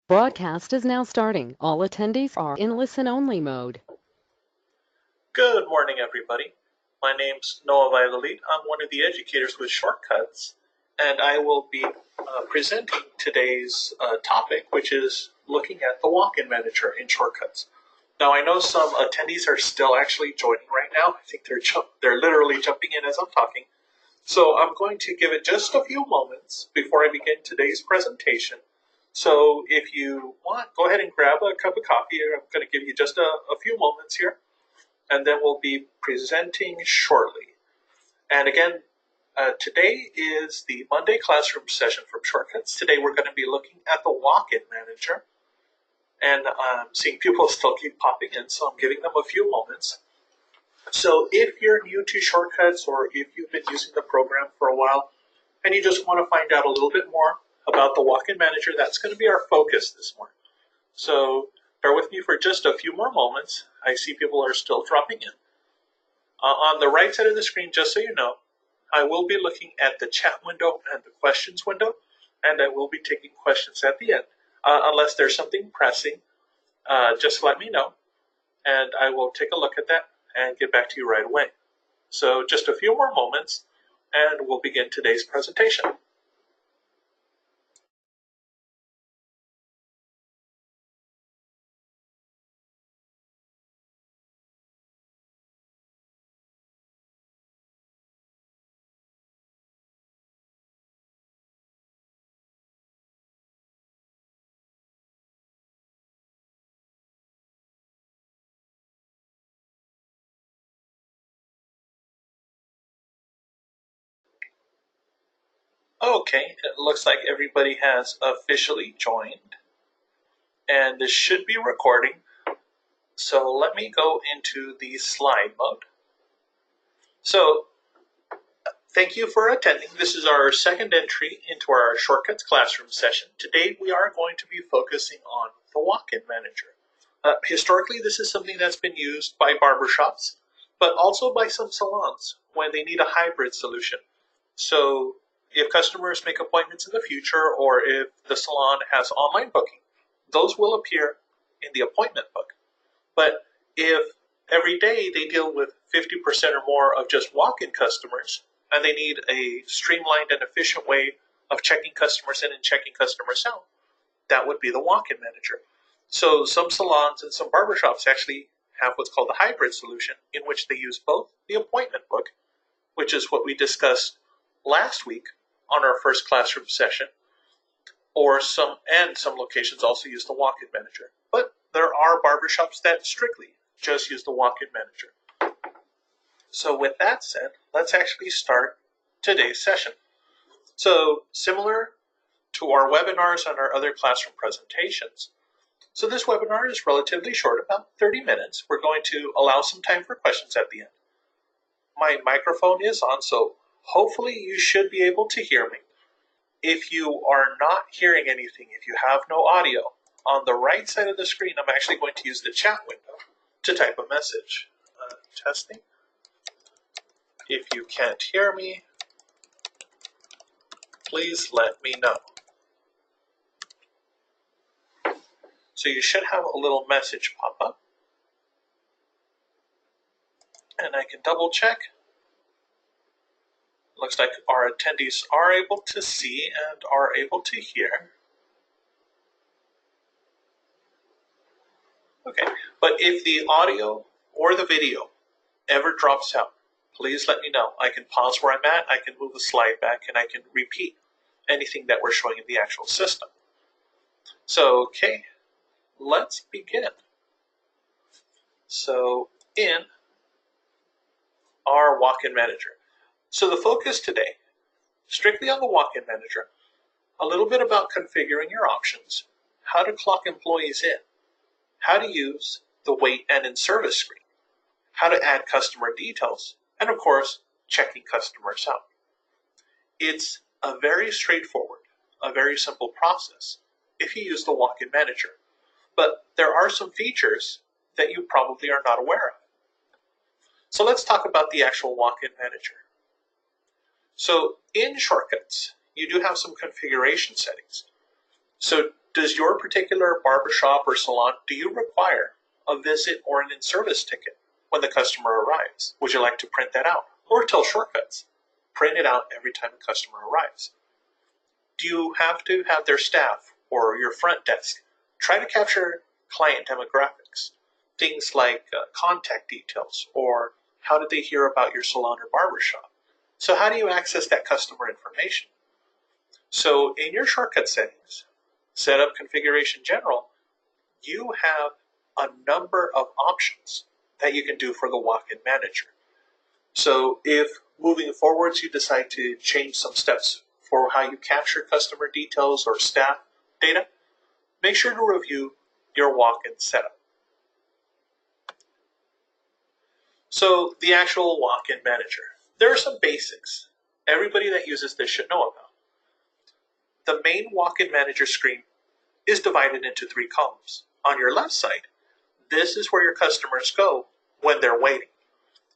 Broadcast is now starting. All attendees are in listen-only mode. Good morning, everybody. My name's Noah Violet. I'm one of the educators with Shortcuts, and I will be presenting today's topic, which is looking at the walk-in manager in Shortcuts. Now, I know some attendees are still actually joining right now. I think they're literally jumping in as I'm talking. So I'm going to give it just a few moments before I begin today's presentation. So if you want, go ahead and grab a cup of coffee. I'm going to give you just a few moments here, and then we'll be presenting shortly. And again, today is the Monday classroom session from Shortcuts. Today we're going to be looking at the walk-in manager, and I'm seeing people still keep popping in, so I'm giving them a few moments. So if you're new to Shortcuts, or if you've been using the program for a while and you just want to find out a little bit more about the walk-in manager, that's going to be our focus this morning. So bear with me for just a few more moments. I see people are still dropping in. On the right side of the screen, just so you know, I will be looking at the chat window and the questions window, and I will be taking questions at the end. Unless there's something pressing, just let me know, and I will take a look at that and get back to you right away. So just a few more moments, and we'll begin today's presentation. Okay, it looks like everybody has officially joined, and this should be recording. So let me go into the slide mode. So thank you for attending. This is our second entry into our Shortcuts classroom session. Today we are going to be focusing on the walk-in manager. Historically, this is something that's been used by barbershops, but also by some salons when they need a hybrid solution. So if customers make appointments in the future, or if the salon has online booking, those will appear in the appointment book. But if every day they deal with 50% or more of just walk-in customers, and they need a streamlined and efficient way of checking customers in and checking customers out, that would be the walk-in manager. So some salons and some barbershops actually have what's called the hybrid solution, in which they use both the appointment book, which is what we discussed last week on our first classroom session, or some locations also use the walk-in manager. But there are barbershops that strictly just use the walk-in manager. So with that said, let's actually start today's session. So similar to our webinars and our other classroom presentations, so this webinar is relatively short, about 30 minutes. We're going to allow some time for questions at the end. My microphone is on, so hopefully you should be able to hear me. If you are not hearing anything, if you have no audio, on the right side of the screen, I'm actually going to use the chat window to type a message. Testing. If you can't hear me, please let me know. So you should have a little message pop up, and I can double check. Looks like our attendees are able to see and are able to hear. Okay, but if the audio or the video ever drops out, please let me know. I can pause where I'm at, I can move the slide back, and I can repeat anything that we're showing in the actual system. So, okay, let's begin. So, in our walk-in manager. So the focus today, strictly on the walk-in manager, a little bit about configuring your options, how to clock employees in, how to use the wait and in service screen, how to add customer details, and of course, checking customers out. It's a very straightforward, a very simple process if you use the walk-in manager. But there are some features that you probably are not aware of. So let's talk about the actual walk-in manager. So in Shortcuts, you do have some configuration settings. So Does your particular barbershop or salon, do you require a visit or an in-service ticket when the customer arrives? Would you like to print that out? Or tell shortcuts, print it out every time a customer arrives. Do you have to have their staff or your front desk try to capture client demographics? Things like contact details or how did they hear about your salon or barbershop? So how do you access that customer information? So in your shortcut settings, Setup Configuration General, you have a number of options that you can do for the walk-in manager. So if moving forwards you decide to change some steps for how you capture customer details or staff data, make sure to review your walk-in setup. So the actual walk-in manager. There are some basics everybody that uses this should know about. The main walk-in manager screen is divided into 3 columns. On your left side, this is where your customers go when they're waiting.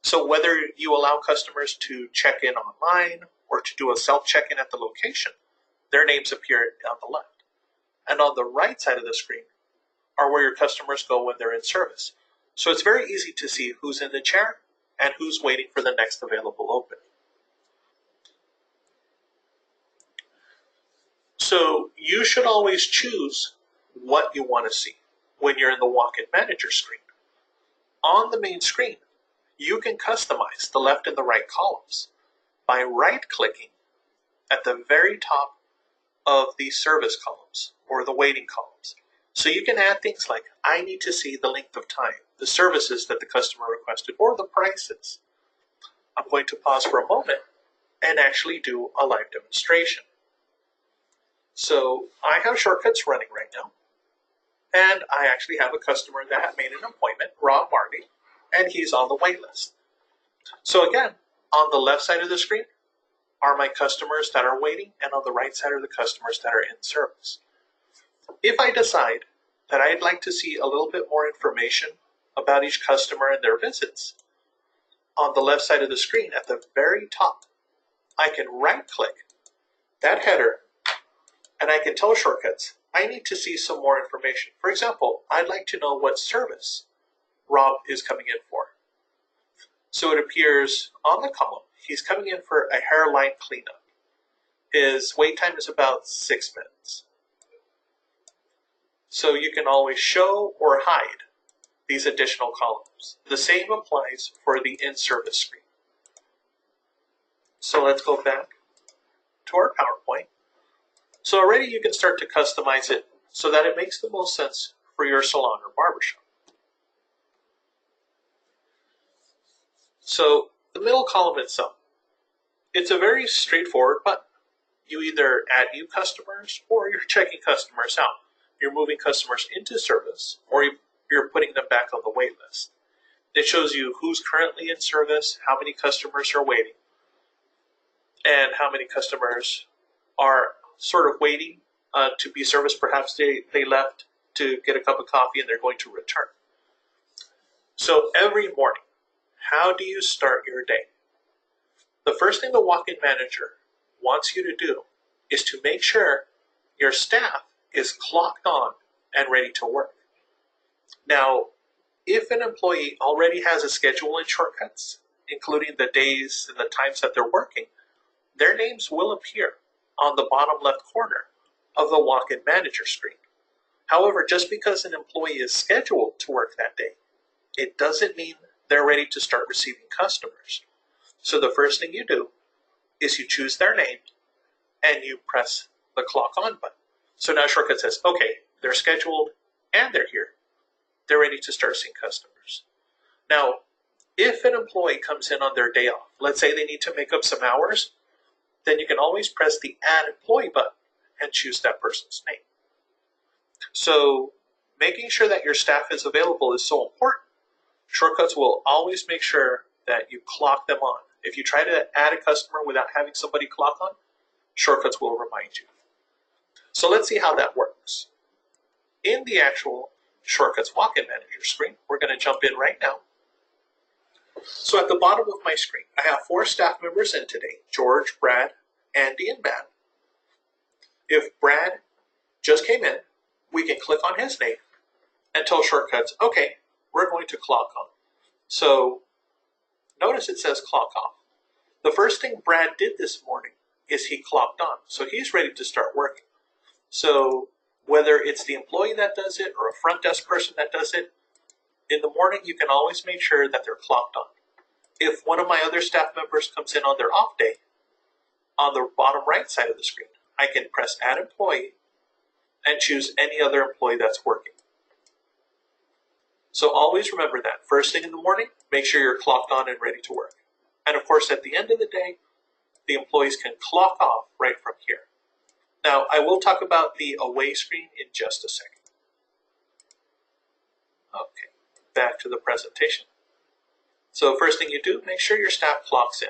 So whether you allow customers to check in online or to do a self-check-in at the location, their names appear on the left. And on the right side of the screen are where your customers go when they're in service. So it's very easy to see who's in the chair and who's waiting for the next available opening. So you should always choose what you want to see when you're in the walk-in manager screen. On the main screen, you can customize the left and the right columns by right-clicking at the very top of the service columns or the waiting columns. So you can add things like, I need to see the length of time, the services that the customer requested, or the prices. I'm going to pause for a moment and actually do a live demonstration. So I have shortcuts running right now, and I actually have a customer that had made an appointment, Rob Marty, and he's on the wait list. So again, on the left side of the screen are my customers that are waiting, and on the right side are the customers that are in service. If I decide that I'd like to see a little bit more information about each customer and their visits, on the left side of the screen at the very top, I can right-click that header and I can tell shortcuts, I need to see some more information. For example, I'd like to know what service Rob is coming in for. So it appears on the column, he's coming in for a hairline cleanup. His wait time is about 6 minutes. So you can always show or hide these additional columns. The same applies for the in-service screen. So let's go back to our PowerPoint. So already you can start to customize it so that it makes the most sense for your salon or barbershop. So the middle column itself, it's a very straightforward button. You either add new customers or you're checking customers out. You're moving customers into service or you're putting them back on the wait list. It shows you who's currently in service, how many customers are waiting, and how many customers are sort of waiting to be serviced. Perhaps they left to get a cup of coffee and they're going to return. So every morning, how do you start your day? The first thing the walk-in manager wants you to do is to make sure your staff is clocked on and ready to work. Now, if an employee already has a schedule in shortcuts, including the days and the times that they're working, their names will appear on the bottom left corner of the walk-in manager screen. However, just because an employee is scheduled to work that day, it doesn't mean they're ready to start receiving customers. So the first thing you do is you choose their name and you press the clock on button. So now Shortcut says, okay, they're scheduled and they're here. They're ready to start seeing customers. Now, if an employee comes in on their day off, let's say they need to make up some hours, then you can always press the Add Employee button and choose that person's name. So making sure that your staff is available is so important. Shortcuts will always make sure that you clock them on. If you try to add a customer without having somebody clock on, Shortcuts will remind you. So let's see how that works. In the actual Shortcuts walk-in manager screen, we're going to jump in right now. So at the bottom of my screen, I have 4 staff members in today, George, Brad, Andy, and Matt. If Brad just came in, we can click on his name and tell shortcuts, okay, we're going to clock on. So notice it says clock off. The first thing Brad did this morning is he clocked on. So he's ready to start working. So whether it's the employee that does it or a front desk person that does it, in the morning you can always make sure that they're clocked on. If one of my other staff members comes in on their off day, on the bottom right side of the screen, I can press Add Employee and choose any other employee that's working. So always remember that. First thing in the morning, make sure you're clocked on and ready to work. And of course, at the end of the day, the employees can clock off right from here. Now, I will talk about the away screen in just a second. Okay, back to the presentation. So first thing you do, make sure your staff clocks in.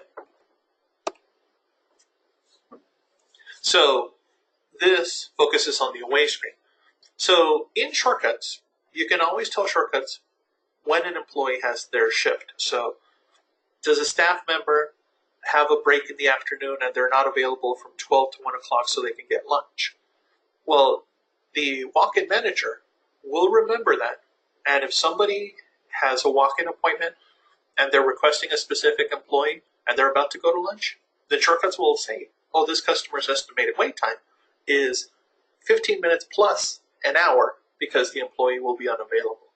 So this focuses on the away screen. So in shortcuts, you can always tell shortcuts when an employee has their shift. So does a staff member have a break in the afternoon and they're not available from 12 to 1 o'clock so they can get lunch? Well, the walk-in manager will remember that. And if somebody has a walk-in appointment and they're requesting a specific employee and they're about to go to lunch, the shortcuts will say, oh, this customer's estimated wait time is 15 minutes plus an hour because the employee will be unavailable.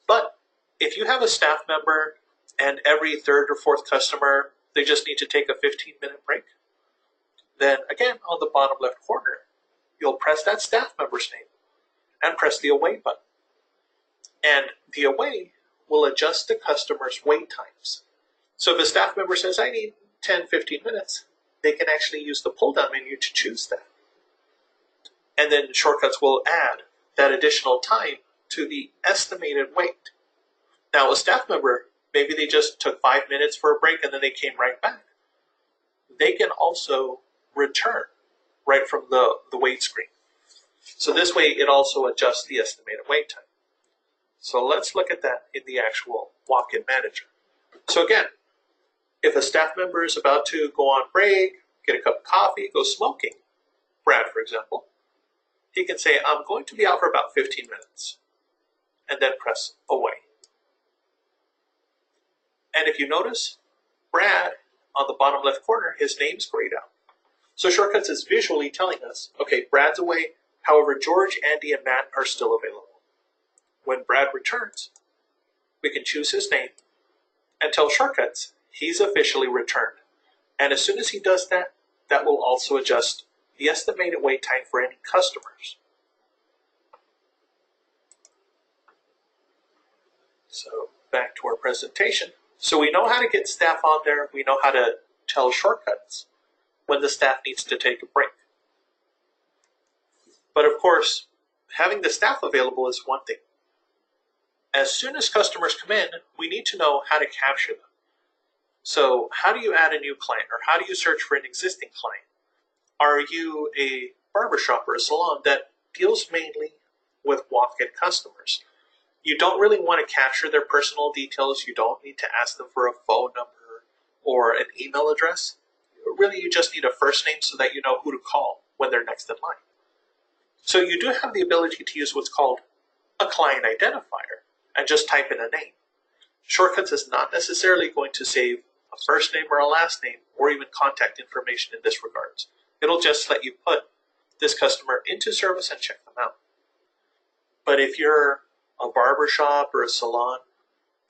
But if you have a staff member and every third or fourth customer, they just need to take a 15-minute break, then again, on the bottom left corner, you'll press that staff member's name and press the away button. And the away will adjust the customer's wait times. So if a staff member says, I need 10, 15 minutes, they can actually use the pull-down menu to choose that. And then shortcuts will add that additional time to the estimated wait. Now, a staff member, maybe they just took 5 minutes for a break and then they came right back. They can also return right from the wait screen. So this way it also adjusts the estimated wait time. So let's look at that in the actual walk-in manager. So again, if a staff member is about to go on break, get a cup of coffee, go smoking, Brad, for example, he can say, I'm going to be out for about 15 minutes, and then press away. And if you notice, Brad, on the bottom left corner, his name's grayed out. So Shortcuts is visually telling us, okay, Brad's away, however, George, Andy, and Matt are still available. When Brad returns, we can choose his name and tell Shortcuts he's officially returned. And as soon as he does that, that will also adjust the estimated wait time for any customers. So back to our presentation. So we know how to get staff on there. We know how to tell Shortcuts when the staff needs to take a break. But of course, having the staff available is one thing. As soon as customers come in, we need to know how to capture them. So how do you add a new client, or how do you search for an existing client? Are you a barbershop or a salon that deals mainly with walk-in customers? You don't really want to capture their personal details. You don't need to ask them for a phone number or an email address. Really, you just need a first name so that you know who to call when they're next in line. So you do have the ability to use what's called a client identifier and just type in a name. Shortcuts is not necessarily going to save a first name or a last name or even contact information in this regards. It'll just let you put this customer into service and check them out. But if you're a barbershop or a salon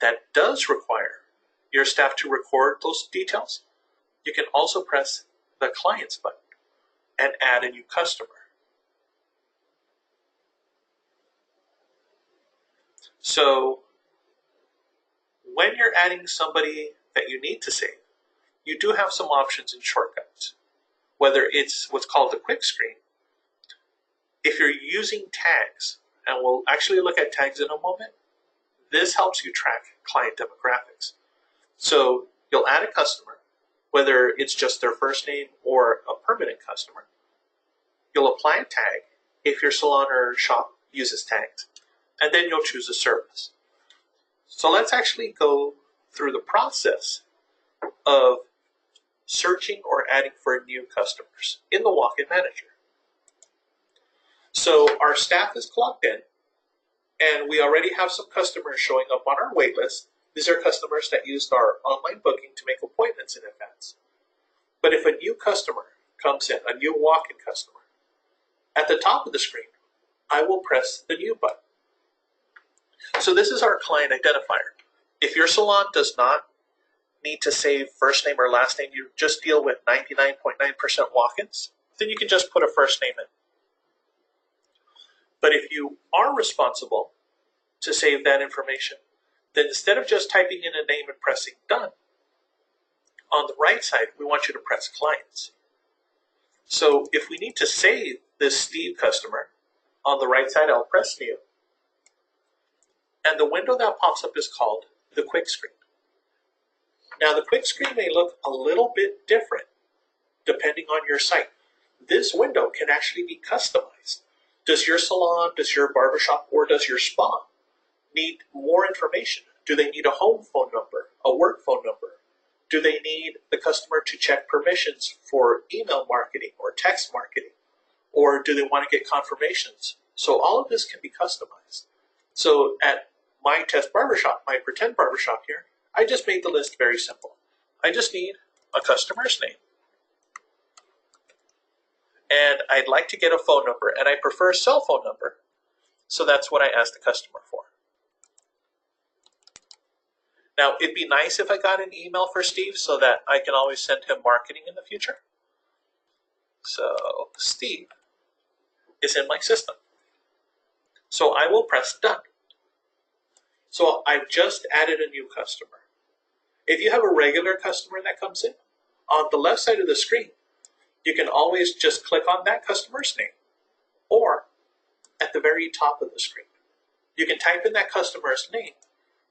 that does require your staff to record those details, you can also press the Clients button and add a new customer. So when you're adding somebody that you need to save, you do have some options in Shortcuts. Whether it's what's called the quick screen, if you're using tags, and we'll actually look at tags in a moment, this helps you track client demographics. So you'll add a customer, whether it's just their first name or a permanent customer. You'll apply a tag if your salon or shop uses tags, and then you'll choose a service. So let's actually go through the process of searching or adding for new customers in the walk-in manager. So our staff is clocked in, and we already have some customers showing up on our wait list. These are customers that used our online booking to make appointments in advance. But if a new customer comes in, a new walk-in customer, at the top of the screen, I will press the new button. So this is our client identifier. If your salon does not need to save first name or last name, you just deal with 99.9% walk-ins, then you can just put a first name in. But if you are responsible to save that information, then instead of just typing in a name and pressing done, on the right side, we want you to press clients. So if we need to save this Steve customer, on the right side, I'll press new. And the window that pops up is called the quick screen. Now the quick screen may look a little bit different depending on your site. This window can actually be customized. Does your salon, does your barbershop, or does your spa need more information? Do they need a home phone number, a work phone number? Do they need the customer to check permissions for email marketing or text marketing? Or do they want to get confirmations? So all of this can be customized. So at my test barbershop, my pretend barbershop here, I just made the list very simple. I just need a customer's name. And I'd like to get a phone number, and I prefer a cell phone number. So that's what I asked the customer for. Now, it'd be nice if I got an email for Steve so that I can always send him marketing in the future. So Steve is in my system. So I will press done. So I've just added a new customer. If you have a regular customer that comes in, on the left side of the screen, you can always just click on that customer's name, or at the very top of the screen, you can type in that customer's name,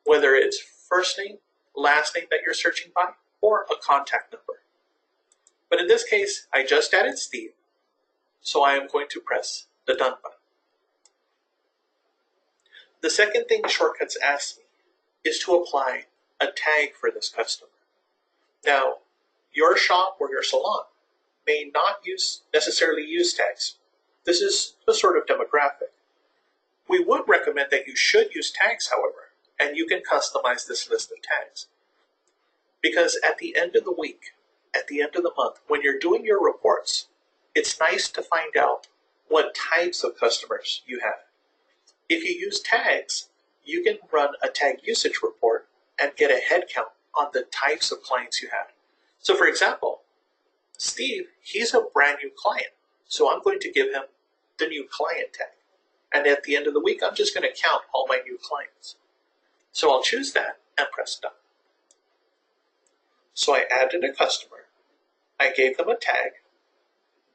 whether it's first name, last name that you're searching by, or a contact number. But in this case, I just added Steve, so I am going to press the done button. The second thing Shortcuts asks me is to apply a tag for this customer. Now, your shop or your salon may not necessarily use tags. This is a sort of demographic. We would recommend that you should use tags, however, and you can customize this list of tags. Because at the end of the week, at the end of the month, when you're doing your reports, it's nice to find out what types of customers you have. If you use tags, you can run a tag usage report and get a head count on the types of clients you have. So for example, Steve, he's a brand new client, so I'm going to give him the new client tag. And at the end of the week, I'm just going to count all my new clients. So I'll choose that and press done. So I added a customer. I gave them a tag.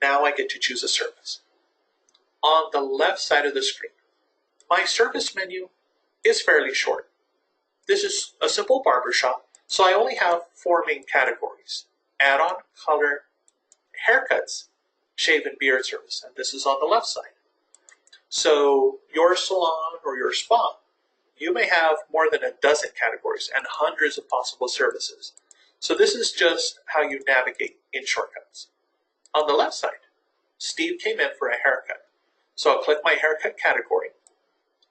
Now I get to choose a service. On the left side of the screen, my service menu is fairly short. This is a simple barbershop, so I only have 4 main categories: add-on, color, haircuts, shave and beard service, and this is on the left side. So your salon or your spa, you may have more than a dozen categories and hundreds of possible services. So this is just how you navigate in Shortcuts. On the left side, Steve came in for a haircut. So I'll click my haircut category,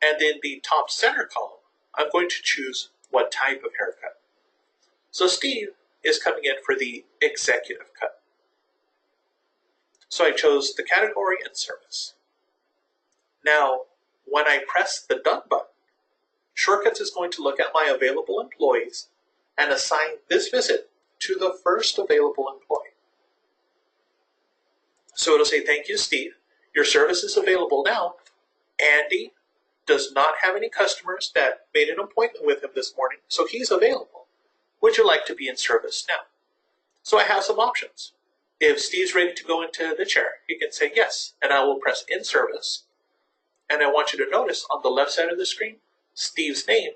and in the top center column, I'm going to choose what type of haircut. So Steve is coming in for the executive cut. So I chose the category and service. Now, when I press the done button, Shortcuts is going to look at my available employees and assign this visit to the first available employee. So it'll say, thank you, Steve. Your service is available now. Andy does not have any customers that made an appointment with him this morning, so he's available. Would you like to be in service now? So I have some options. If Steve's ready to go into the chair, he can say yes, and I will press in service. And I want you to notice on the left side of the screen, Steve's name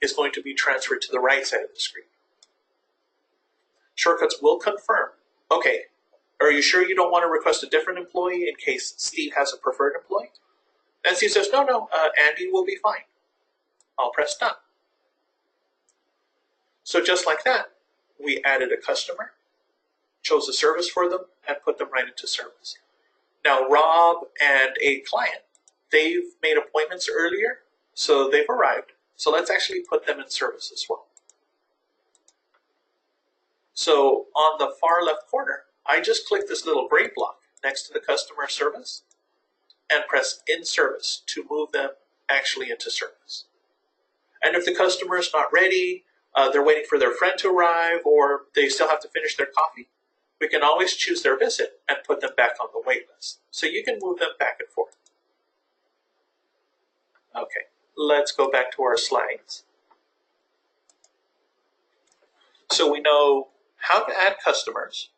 is going to be transferred to the right side of the screen. Shortcuts will confirm, okay, are you sure you don't want to request a different employee in case Steve has a preferred employee? And Steve says, no, Andy will be fine. I'll press done. So just like that, we added a customer, chose a service for them, and put them right into service. Now, Rob and a client, they've made appointments earlier, so they've arrived. So let's actually put them in service as well. So on the far left corner, I just click this little gray block next to the customer service and press in service to move them actually into service. And if the customer is not ready, they're waiting for their friend to arrive, or they still have to finish their coffee, we can always choose their visit and put them back on the wait list. So you can move them back and forth. Okay, let's go back to our slides. So we know how to add customers,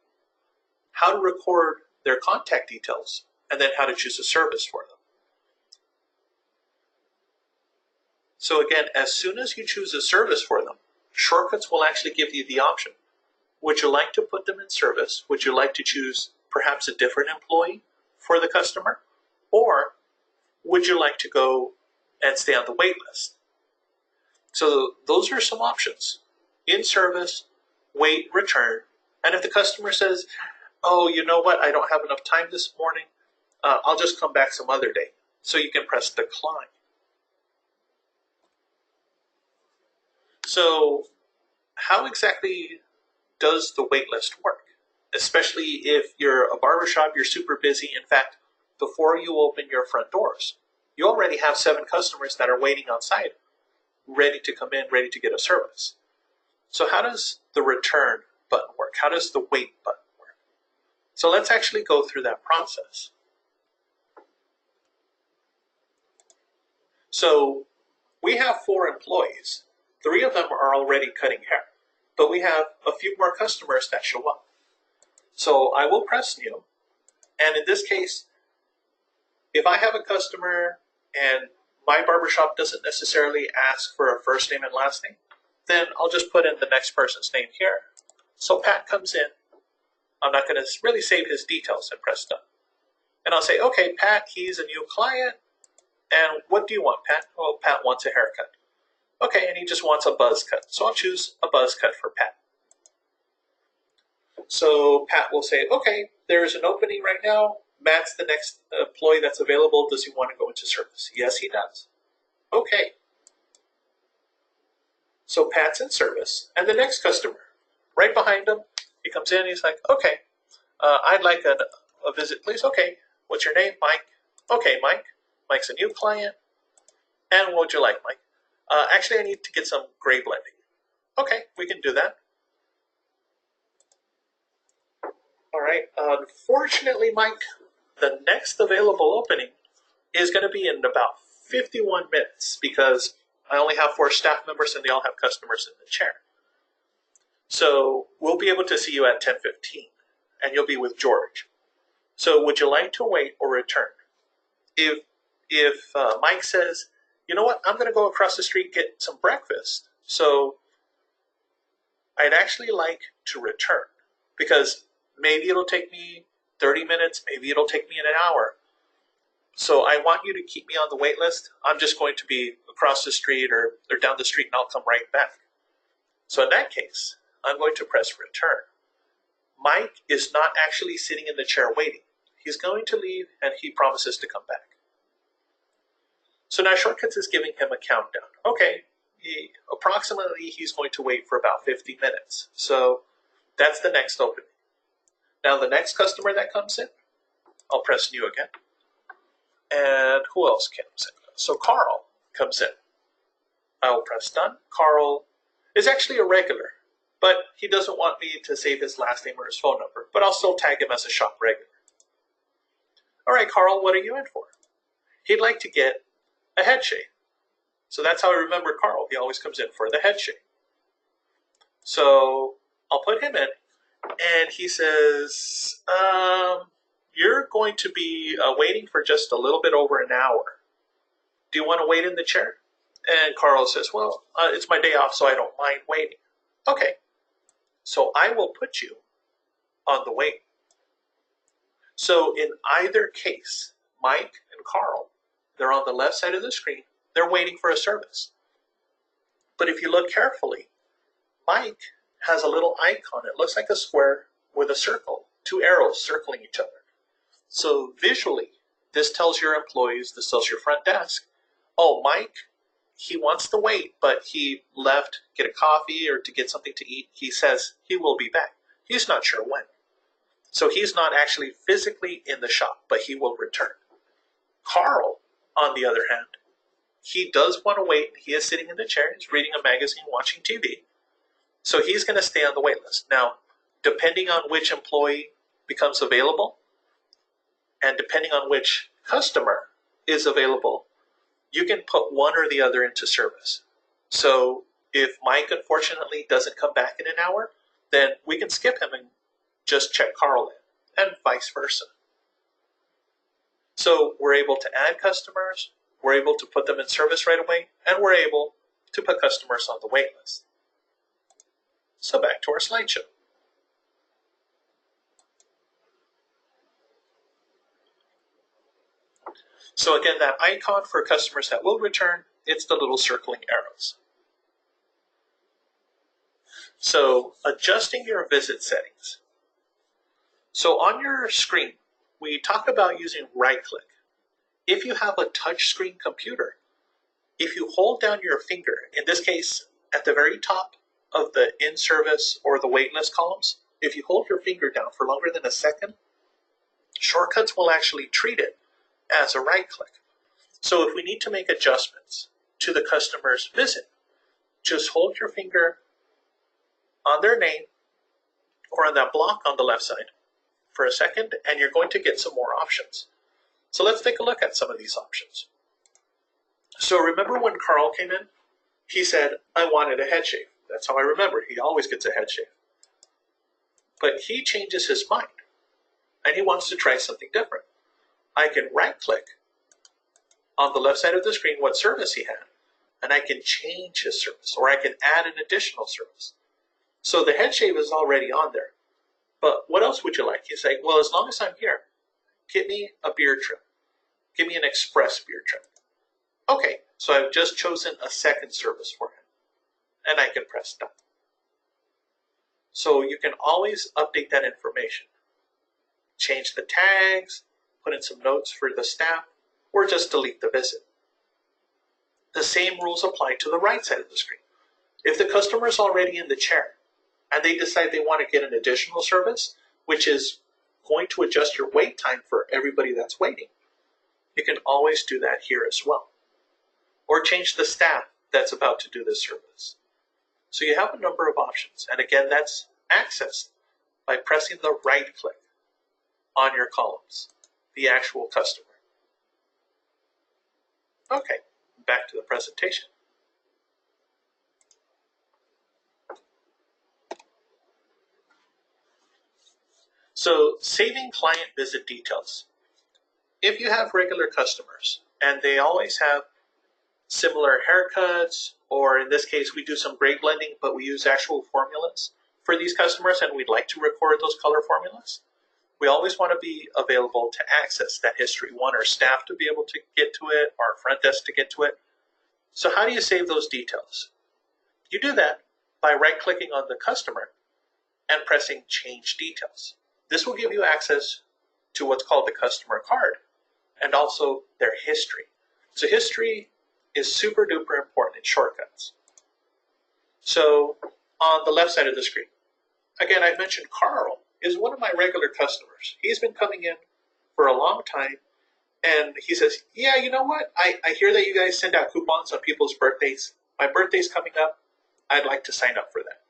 how to record their contact details, and then how to choose a service for them. So again, as soon as you choose a service for them, Shortcuts will actually give you the option. Would you like to put them in service? Would you like to choose perhaps a different employee for the customer? Or would you like to go and stay on the wait list? So those are some options. In service, wait, return. And if the customer says, oh, you know what, I don't have enough time this morning, I'll just come back some other day. So you can press decline. So how exactly does the wait list work? Especially if you're a barbershop, you're super busy. In fact, before you open your front doors, you already have 7 customers that are waiting outside, ready to come in, ready to get a service. So how does the return button work? How does the wait button work? So let's actually go through that process. So we have 4 employees. 3 of them are already cutting hair, but we have a few more customers that show up. So I will press new, and in this case, if I have a customer and my barbershop doesn't necessarily ask for a first name and last name, then I'll just put in the next person's name here. So Pat comes in. I'm not going to really save his details and press done. And I'll say, okay, Pat, he's a new client. And what do you want, Pat? Well, Pat wants a haircut. Okay, and he just wants a buzz cut. So I'll choose a buzz cut for Pat. So Pat will say, okay, there's an opening right now. Matt's the next employee that's available. Does he want to go into service? Yes, he does. Okay. So Pat's in service. And the next customer, right behind him, he comes in. He's like, okay, I'd like a visit, please. Okay, what's your name? Mike. Okay, Mike. Mike's a new client. And what would you like, Mike? Actually, I need to get some gray blending. Okay, we can do that. All right. Unfortunately, Mike, the next available opening is going to be in about 51 minutes because I only have 4 staff members and they all have customers in the chair. So we'll be able to see you at 10:15, and you'll be with George. So would you like to wait or return? If Mike says, you know what, I'm going to go across the street get some breakfast, so I'd actually like to return because maybe it'll take me 30 minutes, maybe it'll take me an hour. So I want you to keep me on the wait list. I'm just going to be across the street or down the street and I'll come right back. So in that case, I'm going to press return. Mike is not actually sitting in the chair waiting. He's going to leave and he promises to come back. So now Shortcuts is giving him a countdown. Okay, approximately he's going to wait for about 50 minutes. So that's the next opening. Now the next customer that comes in, I'll press new again. And who else comes in? So Carl comes in. I will press done. Carl is actually a regular, but he doesn't want me to save his last name or his phone number, but I'll still tag him as a shop regular. All right, Carl, what are you in for? He'd like to get a head shave. So that's how I remember Carl. He always comes in for the head shave. So I'll put him in, and he says, you're going to be waiting for just a little bit over an hour. Do you want to wait in the chair? And Carl says, well, it's my day off, so I don't mind waiting. Okay. So I will put you on the wait. So in either case, Mike and Carl, they're on the left side of the screen. They're waiting for a service. But if you look carefully, Mike has a little icon. It looks like a square with a circle, 2 arrows circling each other. So visually, this tells your employees, this tells your front desk, oh, Mike, he wants to wait, but he left, get a coffee or to get something to eat. He says he will be back. He's not sure when. So he's not actually physically in the shop, but he will return. Carl, on the other hand, he does want to wait. He is sitting in the chair. He's reading a magazine, watching TV. So he's going to stay on the wait list. Now, depending on which employee becomes available and depending on which customer is available, you can put one or the other into service. So if Mike unfortunately doesn't come back in an hour, then we can skip him and just check Carl in, and vice versa. So we're able to add customers, we're able to put them in service right away, and we're able to put customers on the wait list. So back to our slideshow. So again, that icon for customers that will return, it's the little circling arrows. So adjusting your visit settings. So on your screen, we talk about using right click. If you have a touch screen computer, if you hold down your finger, in this case, at the very top of the in-service or the waitlist columns, if you hold your finger down for longer than a second, shortcuts will actually treat it as a right click. So if we need to make adjustments to the customer's visit, just hold your finger on their name or on that block on the left side for a second, and you're going to get some more options. So let's take a look at some of these options. So remember when Carl came in? He said, I wanted a head shave. That's how I remember. He always gets a head shave. But he changes his mind, and he wants to try something different. I can right-click on the left side of the screen what service he had, and I can change his service, or I can add an additional service. So the head shave is already on there. But what else would you like? He's like, well, as long as I'm here, get me a beard trim. Give me an express beard trim. Okay, so I've just chosen a second service for him, and I can press done. So you can always update that information. Change the tags, put in some notes for the staff, or just delete the visit. The same rules apply to the right side of the screen. If the customer is already in the chair and they decide they want to get an additional service, which is going to adjust your wait time for everybody that's waiting, you can always do that here as well. Or change the staff that's about to do this service. So you have a number of options. And again, that's accessed by pressing the right click on your columns, the actual customer. Okay, back to the presentation. So saving client visit details. If you have regular customers and they always have similar haircuts, or in this case we do some gray blending but we use actual formulas for these customers and we'd like to record those color formulas, we always want to be available to access that history. We want our staff to be able to get to it, our front desk to get to it. So how do you save those details? You do that by right-clicking on the customer and pressing Change Details. This will give you access to what's called the customer card and also their history. So history is super duper important in shortcuts. So on the left side of the screen, again, I mentioned Carl is one of my regular customers. He's been coming in for a long time, and he says, yeah, you know what? I hear that you guys send out coupons on people's birthdays. My birthday's coming up. I'd like to sign up for that.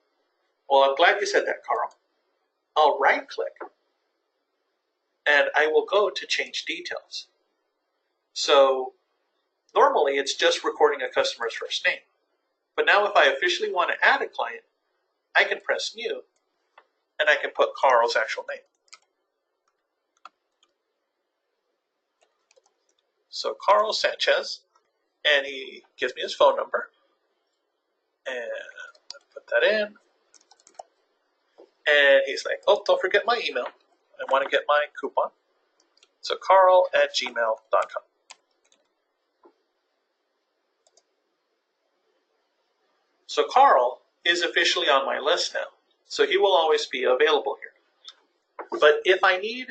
Well, I'm glad you said that, Carl. I'll right-click, and I will go to Change Details. So normally, it's just recording a customer's first name. But now if I officially want to add a client, I can press New, and I can put Carl's actual name. So Carl Sanchez, and he gives me his phone number, and put that in. And he's like, oh, don't forget my email. I want to get my coupon. So carl@gmail.com. So Carl is officially on my list now. So he will always be available here. But if I need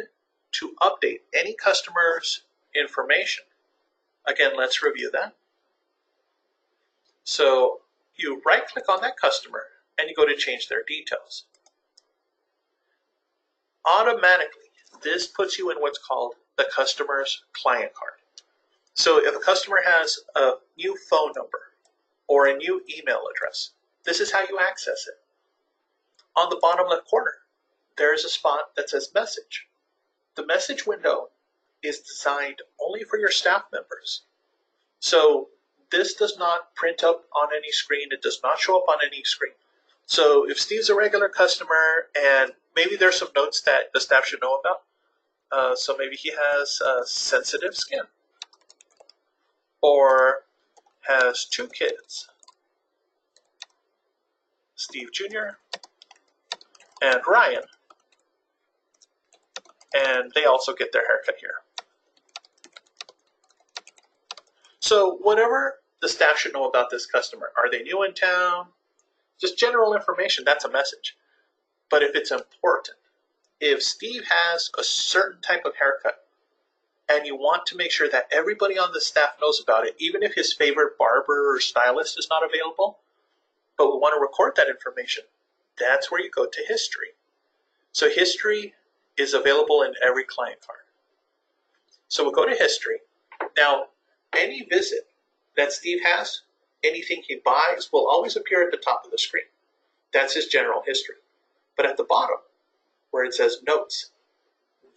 to update any customer's information, again, let's review that. So you right-click on that customer and you go to change their details. Automatically, this puts you in what's called the customer's client card. So if a customer has a new phone number or a new email address, this is how you access it. On the bottom left corner, there is a spot that says message. The message window is designed only for your staff members. So this does not print up on any screen. It does not show up on any screen. So if Steve's a regular customer and maybe there's some notes that the staff should know about, so maybe he has sensitive skin or has 2 kids, Steve Jr. and Ryan, and they also get their haircut here. So whatever the staff should know about this customer, are they new in town? Just general information, that's a message. But if it's important, if Steve has a certain type of haircut and you want to make sure that everybody on the staff knows about it, even if his favorite barber or stylist is not available, but we want to record that information, that's where you go to history. So history is available in every client card. So we'll go to history. Now, any visit that Steve has, anything he buys, will always appear at the top of the screen. That's his general history. But at the bottom, where it says notes,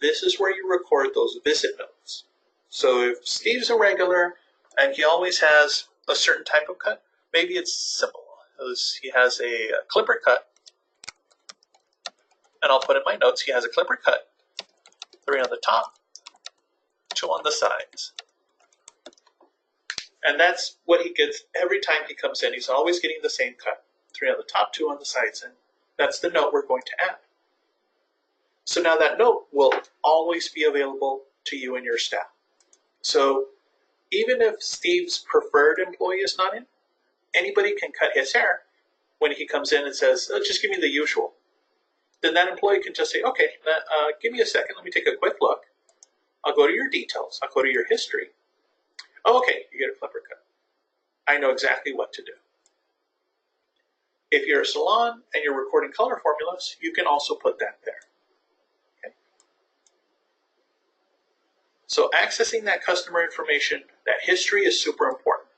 this is where you record those visit notes. So if Steve's a regular and he always has a certain type of cut, maybe it's simple. He has a clipper cut, and I'll put in my notes, he has a clipper cut, 3 on the top, 2 on the sides. And that's what he gets every time he comes in. He's always getting the same cut, 3 on the top, 2 on the sides, and that's the note we're going to add. So now that note will always be available to you and your staff. So even if Steve's preferred employee is not in, anybody can cut his hair when he comes in and says, oh, just give me the usual. Then that employee can just say, okay, give me a second, let me take a quick look. I'll go to your details, I'll go to your history. Oh, okay, you get a clipper cut. I know exactly what to do. If you're a salon and you're recording color formulas, you can also put that there. Okay. So accessing that customer information, that history is super important.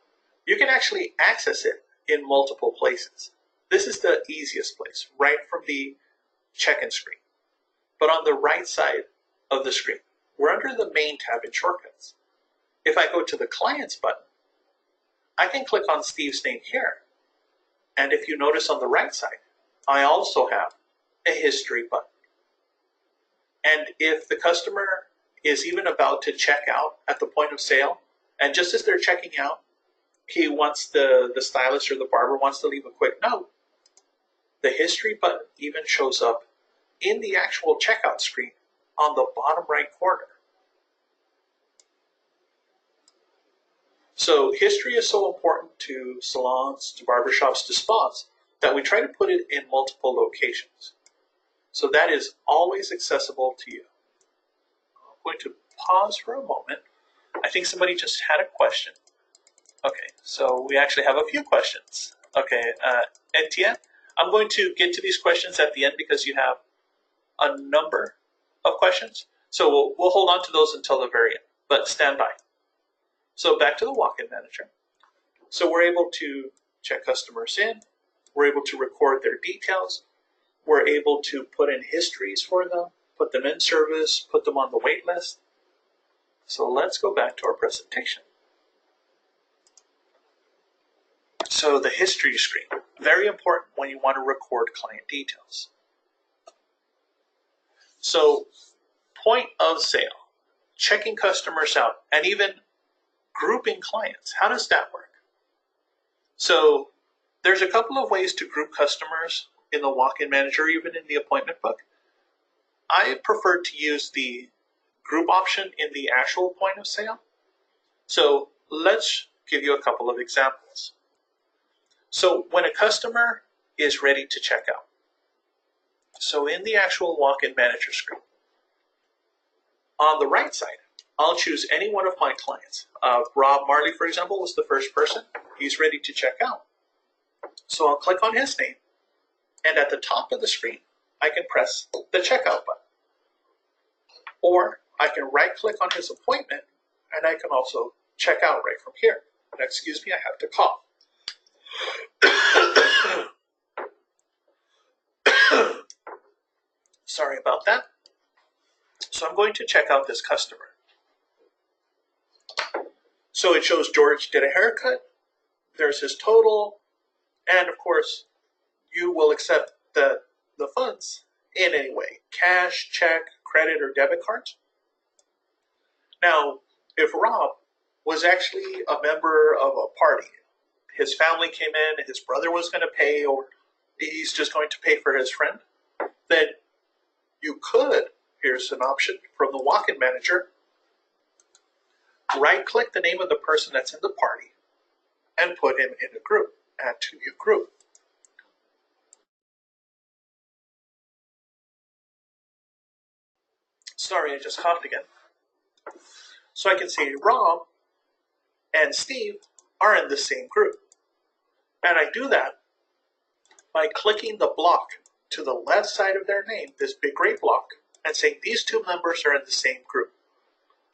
You can actually access it in multiple places. This is the easiest place, right from the check-in screen. But on the right side of the screen, we're under the main tab in shortcuts. If I go to the clients button, I can click on Steve's name here. And if you notice on the right side, I also have a history button. And if the customer is even about to check out at the point of sale, and just as they're checking out, he wants the stylist or the barber wants to leave a quick note, the history button even shows up in the actual checkout screen on the bottom right corner. So history is so important to salons, to barbershops, to spas, that we try to put it in multiple locations. So that is always accessible to you. I'm going to pause for a moment. I think somebody just had a question. Okay, so we actually have a few questions. Okay, Etienne, I'm going to get to these questions at the end because you have a number of questions. So we'll hold on to those until the very end, but stand by. So back to the walk-in manager. So we're able to check customers in. We're able to record their details. We're able to put in histories for them, put them in service, put them on the wait list. So let's go back to our presentation. So the history screen, very important when you want to record client details. So point of sale, checking customers out, and even grouping clients. How does that work? So there's a couple of ways to group customers in the walk-in manager, even in the appointment book. I prefer to use the group option in the actual point of sale. So let's give you a couple of examples. So when a customer is ready to check out, so in the actual walk-in manager screen, On the right side, I'll choose any one of my clients. Rob Marley, for example, was the first person. He's ready to check out. So I'll click on his name, and at the top of the screen, I can press the checkout button. Or I can right-click on his appointment, and I can also check out right from here. And excuse me, I have to cough. Sorry about that. So I'm going to check out this customer. So it shows George did a haircut, there's his total, and of course, you will accept the funds in any way, cash, check, credit, or debit cards. Now, if Rob was actually a member of a party, his family came in and his brother was going to pay, or he's just going to pay for his friend, then you could, here's an option from the Walkin manager, right-click the name of the person that's in the party and put him in a group, add to new group. Sorry, I just coughed again. So I can see Rob and Steve are in the same group. And I do that by clicking the block to the left side of their name, this big gray block, and saying these two members are in the same group.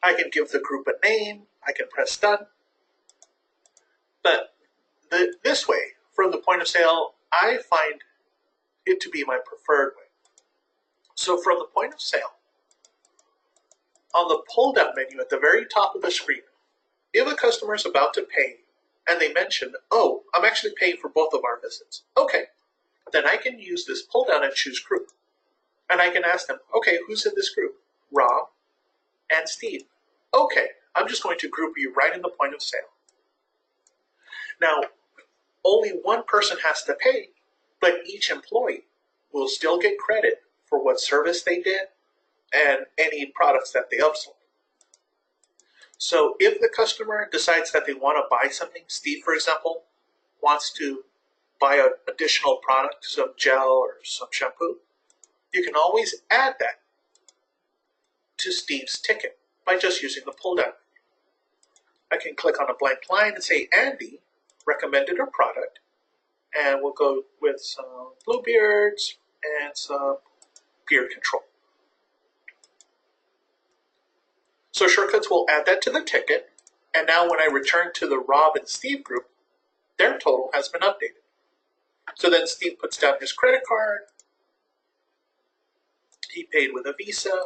I can give the group a name, I can press done. But this way, from the point of sale, I find it to be my preferred way. So from the point of sale, on the pull-down menu at the very top of the screen, if a customer is about to pay and they mention, oh, I'm actually paying for both of our visits. Okay, then I can use this pull-down and choose group. And I can ask them, okay, who's in this group? Rob and Steve. Okay, I'm just going to group you right in the point of sale. Now, only one person has to pay, but each employee will still get credit for what service they did and any products that they upsold. So if the customer decides that they want to buy something, Steve, for example, wants to buy an additional product, some gel or some shampoo, you can always add that to Steve's ticket by just using the pull down. I can click on a blank line and say Andy recommended a product, and we'll go with some Bluebeards and some beard control. So Shortcuts will add that to the ticket, and now when I return to the Rob and Steve group, their total has been updated. So then Steve puts down his credit card, he paid with a Visa,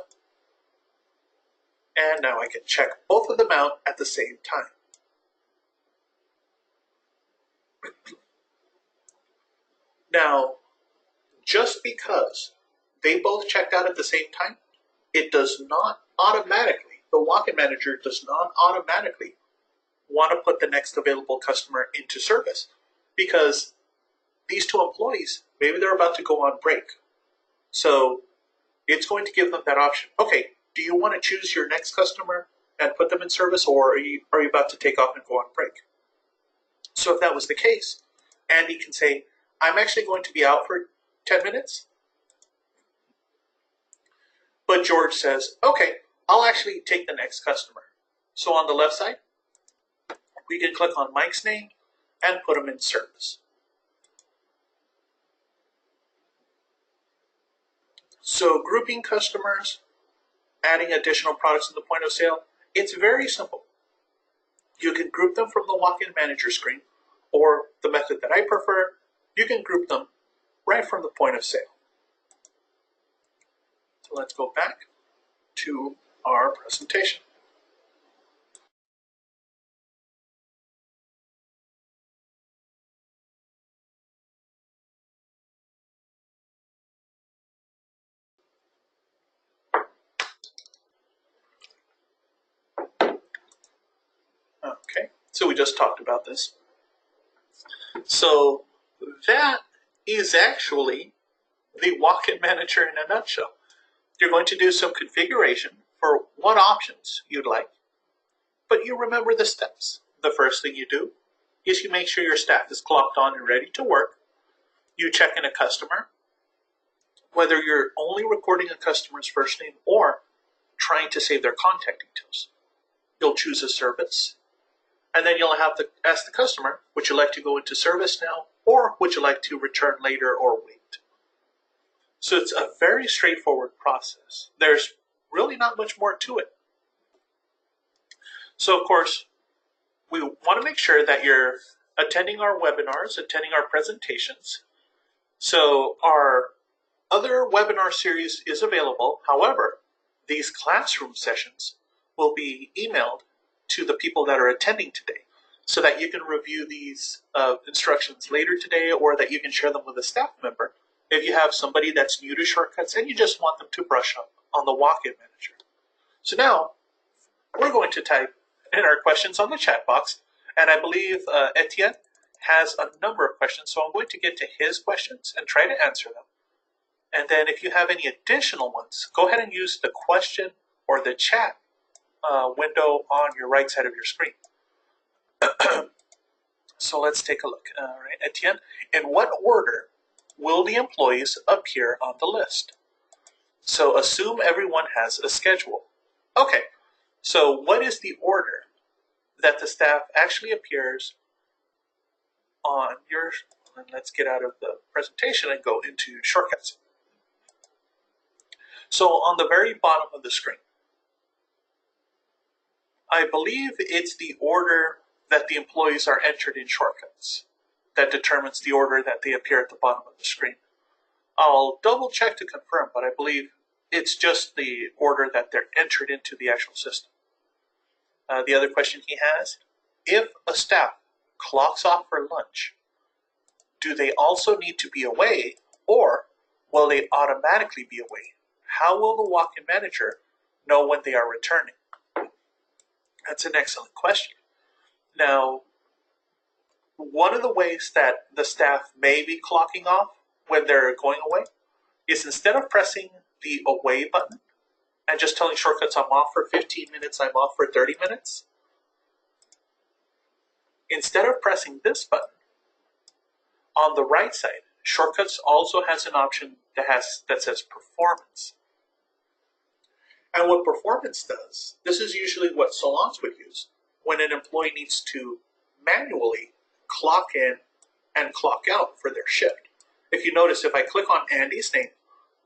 and now I can check both of them out at the same time. Now, just because they both checked out at the same time, it does not automatically, the walk-in manager does not automatically want to put the next available customer into service, because these two employees, maybe they're about to go on break. So it's going to give them that option. Okay, do you want to choose your next customer and put them in service, or are you about to take off and go on break? So if that was the case, Andy can say, I'm actually going to be out for 10 minutes. But George says, okay, I'll actually take the next customer. So on the left side, we can click on Mike's name and put him in service. So grouping customers, adding additional products in the point of sale, it's very simple. You can group them from the walk-in manager screen, or the method that I prefer, you can group them right from the point of sale. So let's go back to our presentation. Okay, so we just talked about this. So that is actually the walk-in manager in a nutshell. You're going to do some configuration for what options you'd like, but you remember the steps. The first thing you do is you make sure your staff is clocked on and ready to work. You check in a customer, whether you're only recording a customer's first name or trying to save their contact details. You'll choose a service, and then you'll have to ask the customer, would you like to go into service now, or would you like to return later or wait? So it's a very straightforward process. There's really not much more to it. So of course, we want to make sure that you're attending our webinars, attending our presentations. So our other webinar series is available. However, these classroom sessions will be emailed to the people that are attending today so that you can review these instructions later today, or that you can share them with a staff member if you have somebody that's new to shortcuts and you just want them to brush up on the Walkin Manager. So now we're going to type in our questions on the chat box, and I believe Etienne has a number of questions, so I'm going to get to his questions and try to answer them. And then if you have any additional ones, go ahead and use the question or the chat window on your right side of your screen. So let's take a look. All right, Etienne, in what order will the employees appear on the list? So assume everyone has a schedule. Okay, so what is the order that the staff actually appears on your, and let's get out of the presentation and go into shortcuts. So on the very bottom of the screen, I believe it's the order that the employees are entered in shortcuts that determines the order that they appear at the bottom of the screen. I'll double check to confirm, but I believe it's just the order that they're entered into the actual system. The other question he has, if a staff clocks off for lunch, do they also need to be away, or will they automatically be away? How will the Walkin Manager know when they are returning? That's an excellent question. Now, one of the ways that the staff may be clocking off when they're going away is, instead of pressing the away button and just telling shortcuts I'm off for 15 minutes, I'm off for 30 minutes, instead of pressing this button, on the right side, shortcuts also has an option that says performance. And what performance does, this is usually what salons would use when an employee needs to manually clock in and clock out for their shift. If you notice, if I click on Andy's name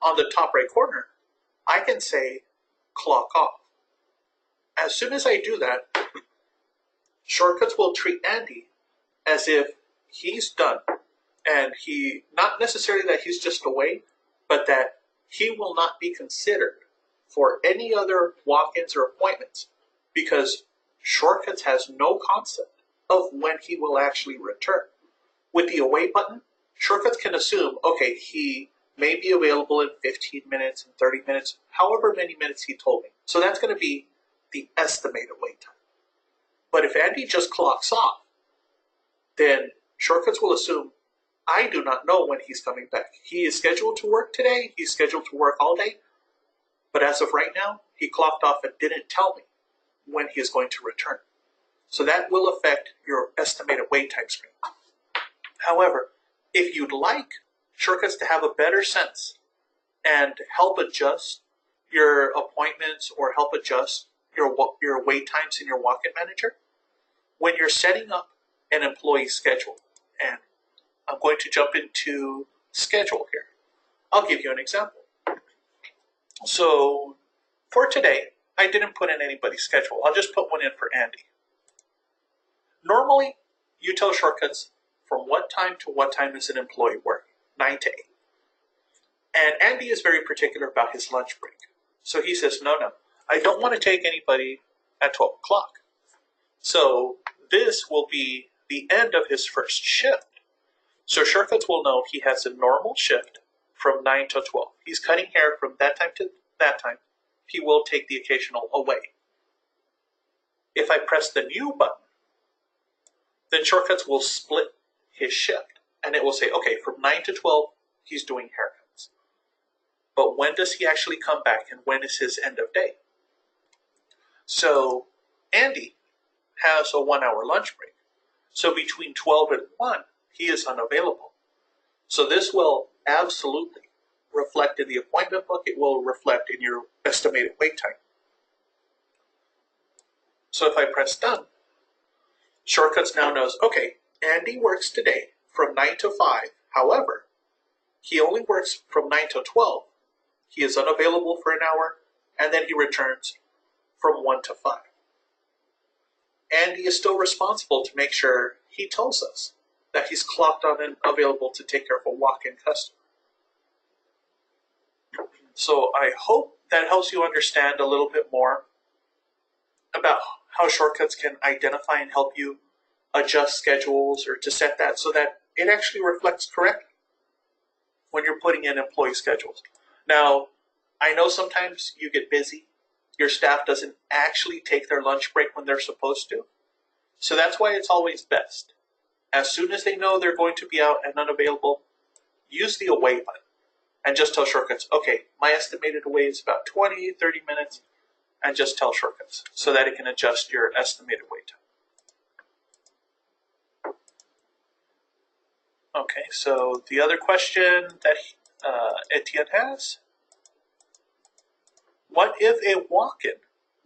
on the top right corner, I can say clock off. As soon as I do that, shortcuts will treat Andy as if he's done, and not necessarily that he's just away, but that he will not be considered for any other walk-ins or appointments, because shortcuts has no concept of when he will actually return. With the away button, shortcuts can assume, okay, he may be available in 15 minutes and 30 minutes, however many minutes he told me. So that's going to be the estimated wait time. But if Andy just clocks off, then shortcuts will assume, I do not know when he's coming back. He is scheduled to work today, he's scheduled to work all day, but as of right now, he clocked off and didn't tell me when he is going to return. So that will affect your estimated wait time screen. However, if you'd like shortcuts to have a better sense and help adjust your appointments or help adjust your wait times in your Walkin Manager, when you're setting up an employee schedule, and I'm going to jump into schedule here. I'll give you an example. So for today, I didn't put in anybody's schedule. I'll just put one in for Andy. Normally, you tell shortcuts from what time to what time is an employee working, 9 to 8. And Andy is very particular about his lunch break. So he says, no, I don't want to take anybody at 12 o'clock. So this will be the end of his first shift. So shortcuts will know he has a normal shift from 9 to 12. He's cutting hair from that time to that time. He will take the occasional away. If I press the new button, then shortcuts will split his shift. And it will say, okay, from 9 to 12, he's doing haircuts. But when does he actually come back, and when is his end of day? So Andy has a 1-hour lunch break. So between 12 and 1, he is unavailable. So this will absolutely reflect in the appointment book. It will reflect in your estimated wait time. So if I press done, Shortcuts now knows, okay, Andy works today from 9 to 5. However, he only works from 9 to 12. He is unavailable for an hour, and then he returns from 1 to 5. Andy is still responsible to make sure he tells us that he's clocked on and available to take care of a walk-in customer. So I hope that helps you understand a little bit more about how Shortcuts can identify and help you adjust schedules or to set that so that it actually reflects correctly when you're putting in employee schedules. Now, I know sometimes you get busy. Your staff doesn't actually take their lunch break when they're supposed to. So that's why it's always best. As soon as they know they're going to be out and unavailable, use the away button and just tell Shortcuts, okay, my estimated away is about 20, 30 minutes, and just tell Shortcuts so that it can adjust your estimated wait time. Okay, so the other question that Etienne has, what if a walk-in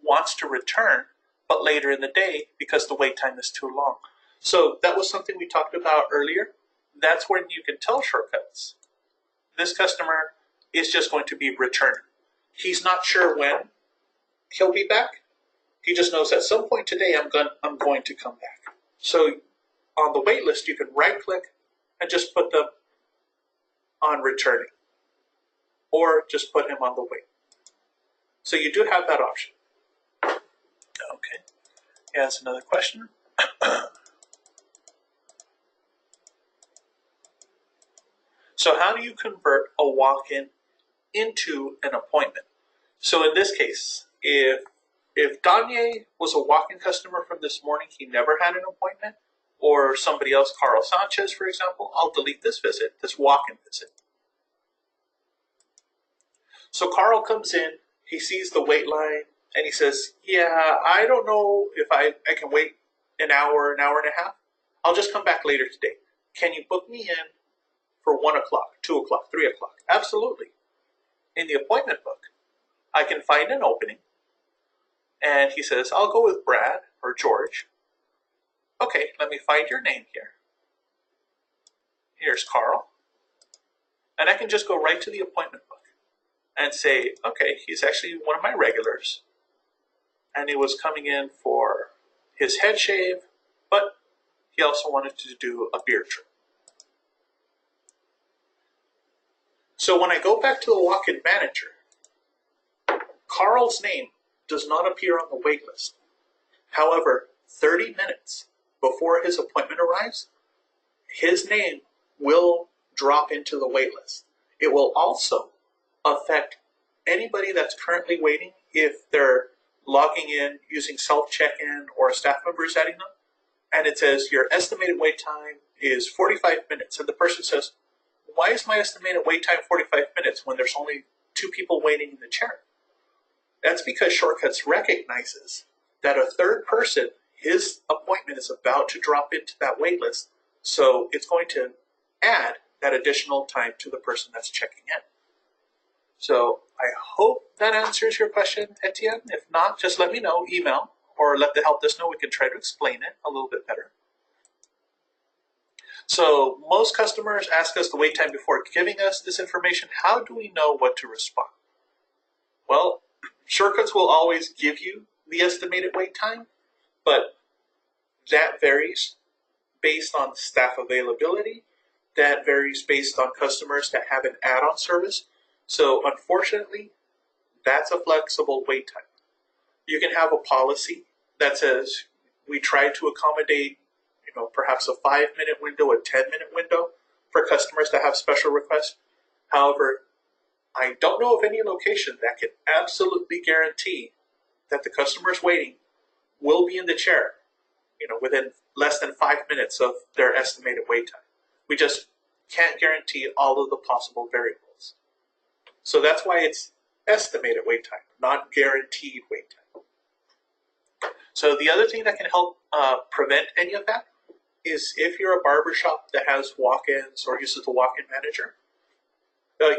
wants to return but later in the day because the wait time is too long? So that was something we talked about earlier. That's when you can tell Shortcuts, this customer is just going to be returning. He's not sure when he'll be back. He just knows at some point today I'm going to come back. So on the wait list, you can right click and just put them on returning, or just put him on the wait. So you do have that option. Okay, here's another question. So how do you convert a walk-in into an appointment? So in this case, if Danye was a walk-in customer from this morning, he never had an appointment, or somebody else, Carl Sanchez, for example, I'll delete this visit, this walk-in visit. So Carl comes in, he sees the wait line, and he says, yeah, I don't know if I can wait an hour and a half. I'll just come back later today. Can you book me in for 1 o'clock, 2 o'clock, 3 o'clock? Absolutely. In the appointment book, I can find an opening, and he says, I'll go with Brad or George. Okay, let me find your name here. Here's Carl. And I can just go right to the appointment book and say, okay, he's actually one of my regulars, and he was coming in for his head shave, but he also wanted to do a beard trim. So when I go back to the walk-in manager, Carl's name does not appear on the wait list. However, 30 minutes before his appointment arrives, his name will drop into the wait list. It will also affect anybody that's currently waiting if they're logging in using self-check-in or a staff member is adding them, and it says your estimated wait time is 45 minutes, and the person says, why is my estimated wait time 45 minutes when there's only 2 people waiting in the chair? That's because Shortcuts recognizes that a third person, his appointment is about to drop into that wait list, so it's going to add that additional time to the person that's checking in. So I hope that answers your question, Etienne. If not, just let me know, email, or let the help desk know. We can try to explain it a little bit better. So most customers ask us the wait time before giving us this information. How do we know what to respond? Well, Shortcuts will always give you the estimated wait time, but that varies based on staff availability. That varies based on customers that have an add-on service. So unfortunately, that's a flexible wait time. You can have a policy that says we try to accommodate, perhaps a 5-minute window, a 10-minute window for customers that have special requests. However, I don't know of any location that can absolutely guarantee that the customer's waiting will be in the chair, within less than 5 minutes of their estimated wait time. We just can't guarantee all of the possible variables. So that's why it's estimated wait time, not guaranteed wait time. So the other thing that can help prevent any of that is if you're a barbershop that has walk-ins or uses the walk-in manager,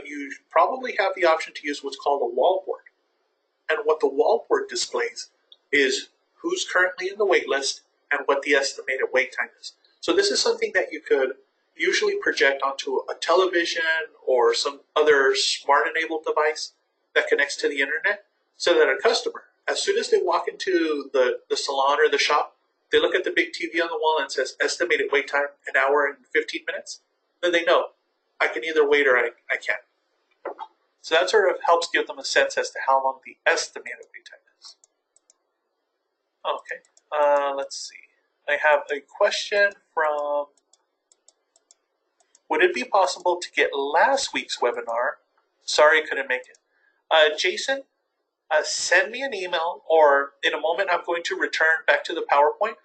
you probably have the option to use what's called a wall board. And what the wall board displays is who's currently in the wait list, and what the estimated wait time is. So this is something that you could usually project onto a television or some other smart enabled device that connects to the internet, so that a customer, as soon as they walk into the salon or the shop, they look at the big TV on the wall and it says estimated wait time an hour and 15 minutes, then they know I can either wait or I can't. So that sort of helps give them a sense as to how long the estimated wait time is. Okay, let's see. I have a question from, would it be possible to get last week's webinar? Sorry, couldn't make it. Jason, send me an email, or in a moment I'm going to return back to the PowerPoint.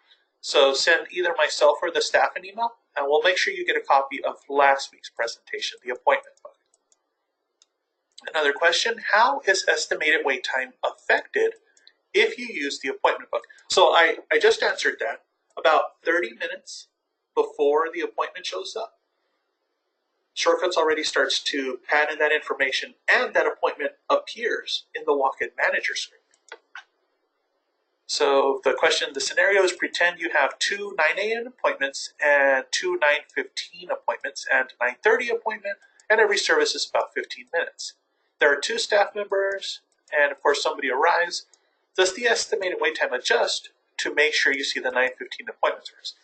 So send either myself or the staff an email, and we'll make sure you get a copy of last week's presentation, the appointment book. Another question, how is estimated wait time affected if you use the appointment book? So I just answered that. About 30 minutes before the appointment shows up, Shortcuts already starts to pad in that information, and that appointment appears in the Walkin Manager screen. So the question, the scenario is, pretend you have two 9 a.m. appointments and two 9:15 appointments and 9:30 appointment, and every service is about 15 minutes. There are 2 staff members, and of course somebody arrives. Does the estimated wait time adjust to make sure you see the 9:15 appointments first?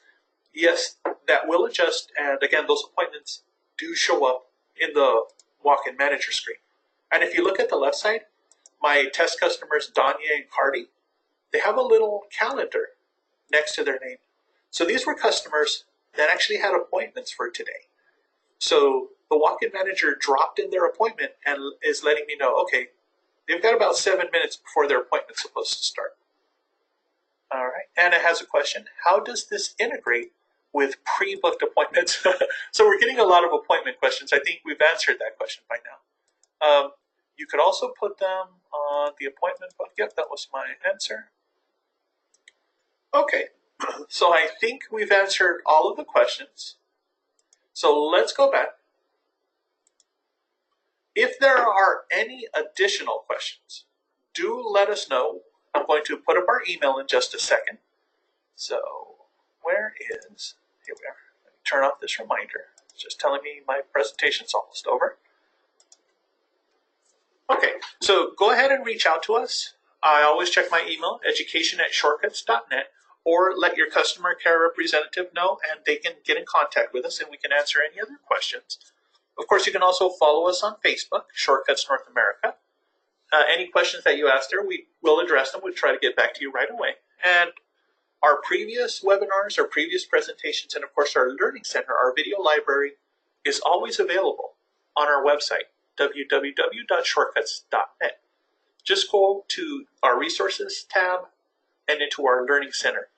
Yes, that will adjust, and again, those appointments do show up in the Walkin Manager screen. And if you look at the left side, my test customers, Danya and Cardi, they have a little calendar next to their name. So these were customers that actually had appointments for today. So the Walkin Manager dropped in their appointment and is letting me know, okay, they've got about 7 minutes before their appointment's supposed to start. All right, Anna has a question. How does this integrate with pre-booked appointments? So we're getting a lot of appointment questions. I think we've answered that question by now. You could also put them on the appointment book. Yep, that was my answer. Okay, so I think we've answered all of the questions. So let's go back. If there are any additional questions, do let us know. I'm going to put up our email in just a second. So where is, here we are. Let me turn off this reminder. It's just telling me my presentation's almost over. Okay, so go ahead and reach out to us. I always check my email, education@shortcuts.net, or let your customer care representative know, and they can get in contact with us and we can answer any other questions. Of course, you can also follow us on Facebook, Shortcuts North America. Any questions that you ask there, we will address them. We'll try to get back to you right away. And our previous webinars, our previous presentations, and of course our Learning Center, our video library, is always available on our website, www.shortcuts.net. Just go to our Resources tab and into our Learning Center.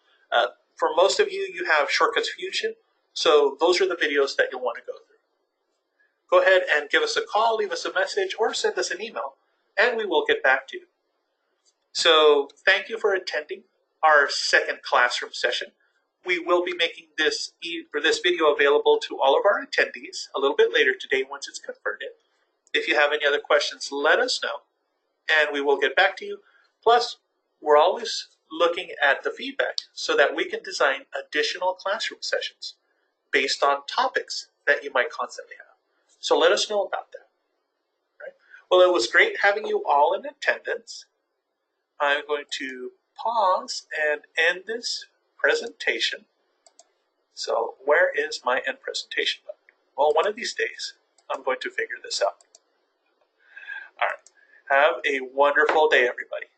For most of you, you have Shortcuts Fusion, so those are the videos that you'll want to go through. Go ahead and give us a call, leave us a message, or send us an email, and we will get back to you. So thank you for attending our second classroom session. We will be making this video available to all of our attendees a little bit later today once it's converted. If you have any other questions, let us know, and we will get back to you. Plus, we're always looking at the feedback so that we can design additional classroom sessions based on topics that you might constantly have. So let us know about that. Right? Well, it was great having you all in attendance. I'm going to pause and end this presentation. So where is my end presentation button? Well, one of these days, I'm going to figure this out. All right. Have a wonderful day, everybody.